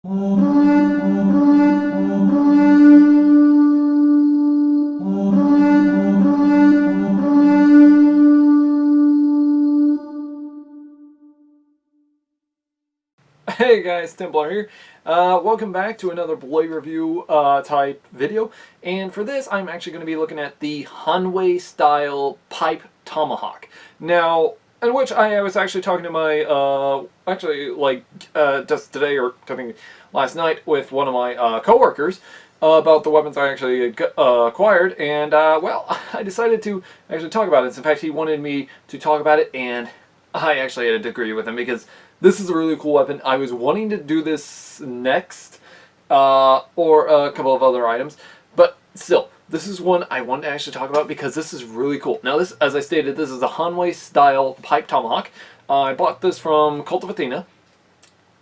Hey guys, Templar here. Welcome back to another blade review type video. And for this, I'm actually going to be looking at the Hanwei style Pipe Tomahawk. Now, in which I was actually talking to my, just today or something last night with one of my coworkers about the weapons I actually acquired. And, well, I decided to actually talk about it. In fact, he wanted me to talk about it, and I actually had to agree with him because this is a really cool weapon. I was wanting to do this next, or a couple of other items, but still, this is one I wanted to actually talk about because this is really cool. Now this, as I stated, this is a Hanwei style Pipe Tomahawk. I bought this from Cult of Athena.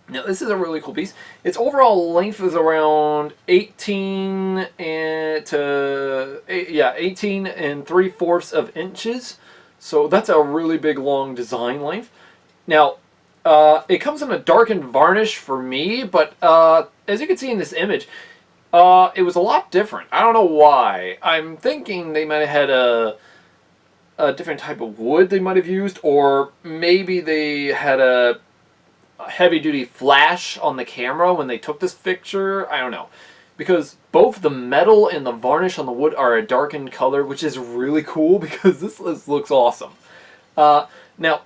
Now this is a really cool piece. Its overall length is around 18 and 3/4 of inches. So that's a really big long design length. Now, it comes in a darkened varnish for me, but as you can see in this image, it was a lot different. I don't know why. I'm thinking they might have had a different type of wood they might have used, or maybe they had a heavy-duty flash on the camera when they took this picture. I don't know. Because both the metal and the varnish on the wood are a darkened color, which is really cool because this looks awesome. Now,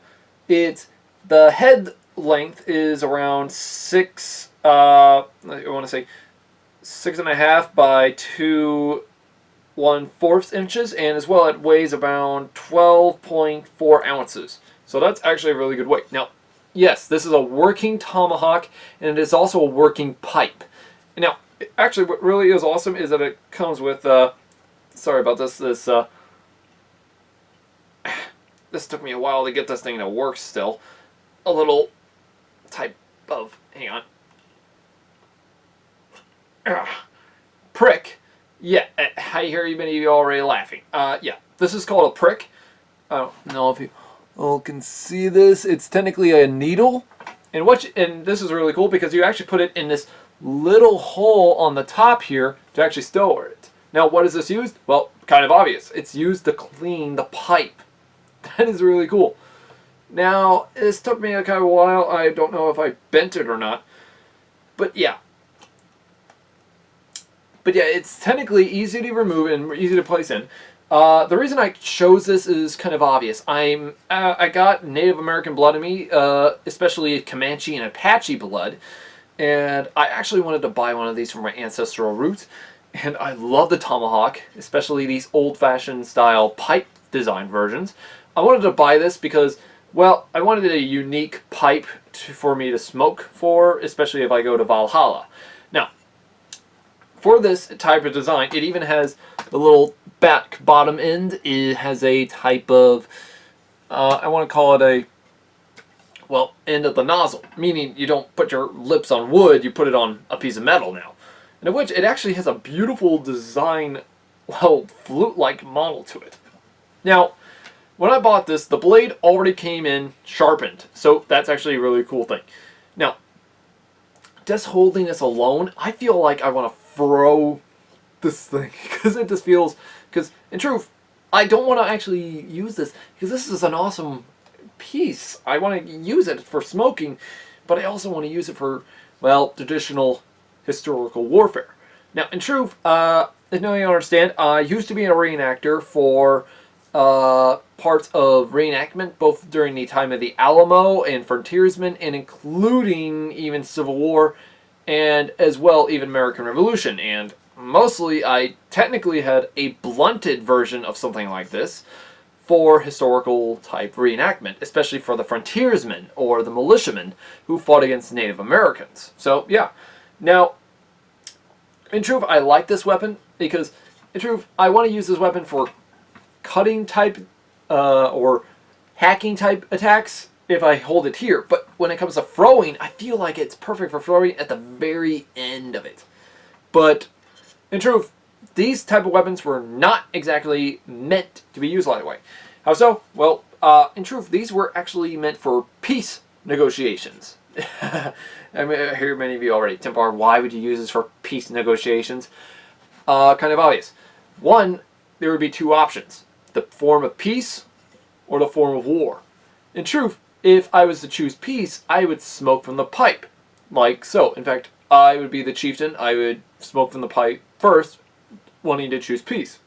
the head length is around 6.5 by 2 1/4 inches, and as well it weighs around 12.4 ounces. So that's actually a really good weight. Now, yes, this is a working tomahawk, and it is also a working pipe. Now, actually, what really is awesome is that it comes with, sorry about this, this took me a while to get this thing to work still. A little type of, hang on, prick. Yeah, I hear you many of you already laughing. Yeah, this is called a prick. I don't know if you all can see this. It's technically a needle, and this is really cool because you actually put it in this little hole on the top here to actually store it. Now, what is this used? Well, kind of obvious. It's used to clean the pipe. That is really cool. Now, this took me a kind of a while. I don't know if I bent it or not. But yeah. It's technically easy to remove and easy to place in. The reason I chose this is kind of obvious. I got Native American blood in me, especially Comanche and Apache blood. And I actually wanted to buy one of these from my ancestral roots. And I love the Tomahawk, especially these old-fashioned style pipe design versions. I wanted to buy this because, well, I wanted a unique pipe for me to smoke for, especially if I go to Valhalla. Now, for this type of design, it even has the little back bottom end. It has a type of, I want to call it a, well, end of the nozzle, meaning you don't put your lips on wood, you put it on a piece of metal now. And of which it actually has a beautiful design, well, flute-like model to it. Now, when I bought this, the blade already came in sharpened, so that's actually a really cool thing. Now, just holding this alone, I feel like I want to throw this thing, because it just feels, because in truth, I don't want to actually use this, because this is an awesome piece. I want to use it for smoking, but I also want to use it for, well, traditional historical warfare. Now, in truth, if you don't understand, I used to be a reenactor for parts of reenactment, both during the time of the Alamo and frontiersmen, and including even Civil War, and as well even American Revolution. And mostly, I technically had a blunted version of something like this for historical type reenactment, especially for the frontiersmen or the militiamen who fought against Native Americans. So yeah. Now, in truth, I like this weapon because, in truth, I want to use this weapon for cutting type or hacking type attacks if I hold it here. But when it comes to throwing, I feel like it's perfect for throwing at the very end of it. But in truth, these type of weapons were not exactly meant to be used that way. How so? Well, in truth, these were actually meant for peace negotiations. I mean, I hear many of you already. Templar, why would you use this for peace negotiations? Kind of obvious. One, there would be two options: the form of peace or the form of war. In truth, if I was to choose peace, I would smoke from the pipe, like so. In fact, I would be the chieftain. I would smoke from the pipe first, wanting to choose peace.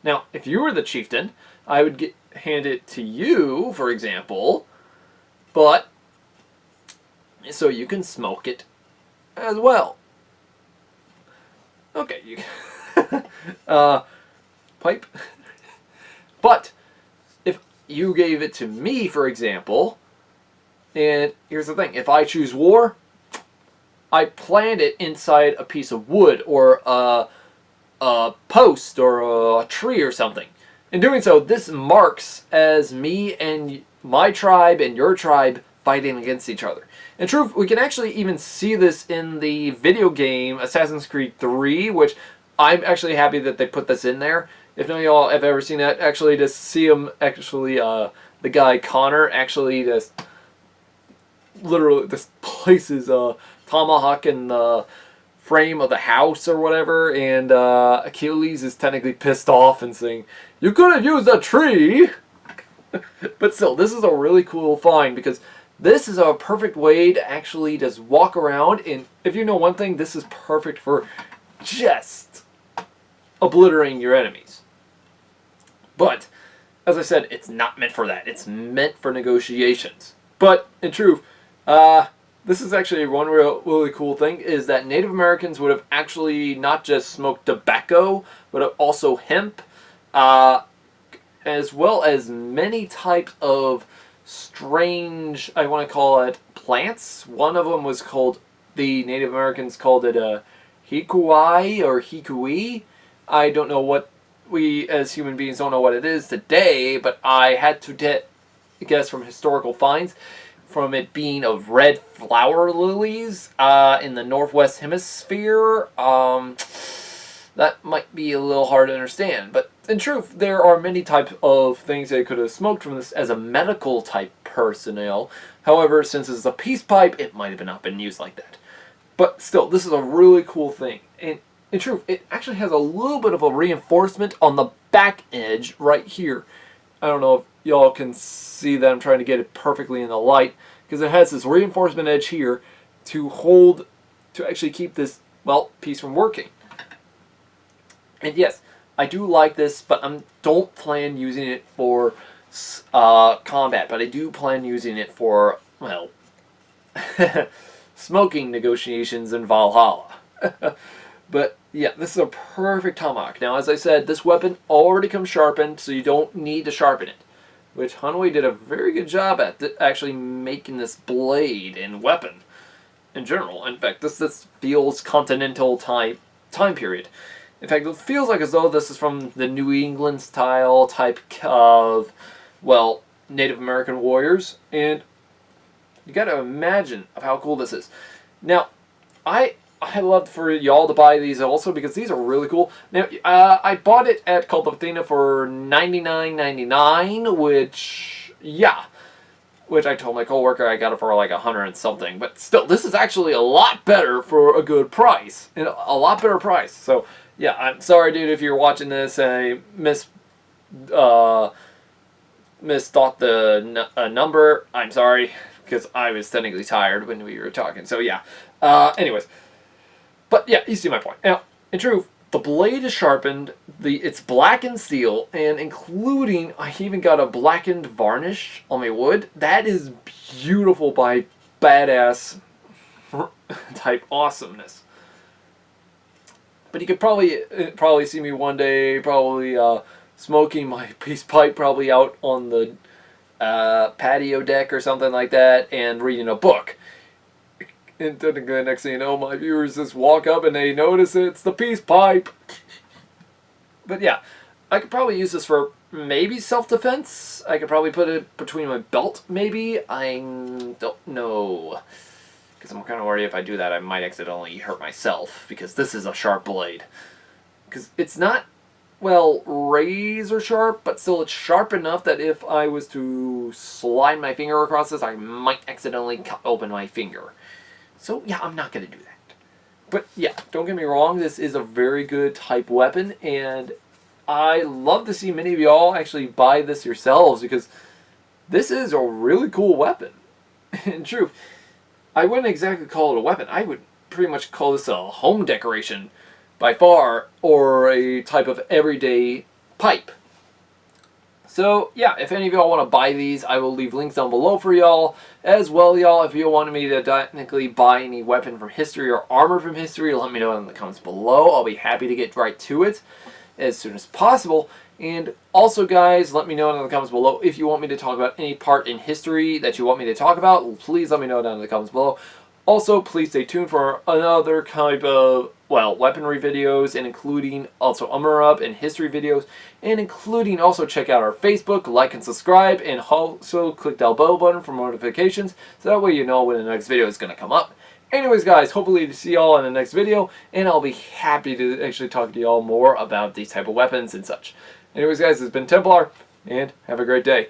Now, if you were the chieftain, I would hand it to you, for example, but so you can smoke it as well. Okay, you pipe. But if you gave it to me, for example, and here's the thing: if I choose war, I plant it inside a piece of wood or a post or a tree or something. In doing so, this marks as me and my tribe and your tribe fighting against each other. In truth, we can actually even see this in the video game Assassin's Creed 3, which I'm actually happy that they put this in there. If none of y'all have ever seen that, actually to see him, actually, the guy Connor actually just literally just places a tomahawk in the frame of the house or whatever, and Achilles is technically pissed off and saying, "You could have used a tree!" But still, this is a really cool find because this is a perfect way to actually just walk around, and if you know one thing, this is perfect for just obliterating your enemies. But, as I said, it's not meant for that. It's meant for negotiations. But, in truth, this is actually one really cool thing, is that Native Americans would have actually not just smoked tobacco, but also hemp, as well as many types of strange, I want to call it, plants. One of them was called, the Native Americans called it a hikuai or hikui. I don't know what, we as human beings don't know what it is today, but I had to guess from historical finds, from it being of red flower lilies in the northwest hemisphere. That might be a little hard to understand, but in truth, there are many types of things they could have smoked from this as a medical type personnel. However, since it's a peace pipe, it might have not been used like that. But still, this is a really cool thing. And in truth, it actually has a little bit of a reinforcement on the back edge right here. I don't know if y'all can see that I'm trying to get it perfectly in the light, because it has this reinforcement edge here to hold, to actually keep this, well, piece from working. And yes, I do like this, but I don't plan using it for combat, but I do plan using it for, well, smoking negotiations in Valhalla. But yeah, this is a perfect tomahawk. Now, as I said, this weapon already comes sharpened, so you don't need to sharpen it, which Hanwei did a very good job at actually making this blade and weapon in general. In fact, this feels continental time period. In fact, it feels like as though this is from the New England style type of, well, Native American warriors, and you got to imagine of how cool this is. Now, I love for y'all to buy these also because these are really cool. Now, I bought it at Cult of Athena for $99.99, which, yeah, which I told my coworker I got it for like 100 and something. But still, this is actually a lot better for a good price, and a lot better price. So yeah, I'm sorry, dude, if you're watching this and I misthought the number. I'm sorry, because I was technically tired when we were talking. So yeah. Anyways, but yeah, you see my point. Now, in truth, the blade is sharpened. It's blackened steel, and including, I even got a blackened varnish on my wood. That is beautiful by badass type awesomeness. But you could probably see me one day, probably smoking my peace pipe, probably out on the patio deck or something like that, and reading a book. And the next thing you know, my viewers just walk up and they notice it's the peace pipe. But yeah, I could probably use this for maybe self-defense. I could probably put it between my belt, maybe. I don't know. Because I'm kind of worried if I do that, I might accidentally hurt myself. Because this is a sharp blade. Because it's not well, razor sharp, but still it's sharp enough that if I was to slide my finger across this, I might accidentally cut open my finger. So yeah, I'm not going to do that. But yeah, don't get me wrong, this is a very good type weapon, and I love to see many of y'all actually buy this yourselves, because this is a really cool weapon. In truth, I wouldn't exactly call it a weapon. I would pretty much call this a home decoration by far, or a type of everyday pipe. So yeah, if any of y'all want to buy these, I will leave links down below for y'all. As well, y'all, if you wanted me to technically buy any weapon from history or armor from history, let me know in the comments below. I'll be happy to get right to it as soon as possible. And also, guys, let me know in the comments below if you want me to talk about any part in history that you want me to talk about. Please let me know down in the comments below. Also, please stay tuned for another type of, well, weaponry videos, and including also armor up and history videos, and including also check out our Facebook, like and subscribe, and also click that bell button for notifications, so that way you know when the next video is going to come up. Anyways, guys, hopefully to see y'all in the next video, and I'll be happy to actually talk to y'all more about these type of weapons and such. Anyways, guys, this has been Templar, and have a great day.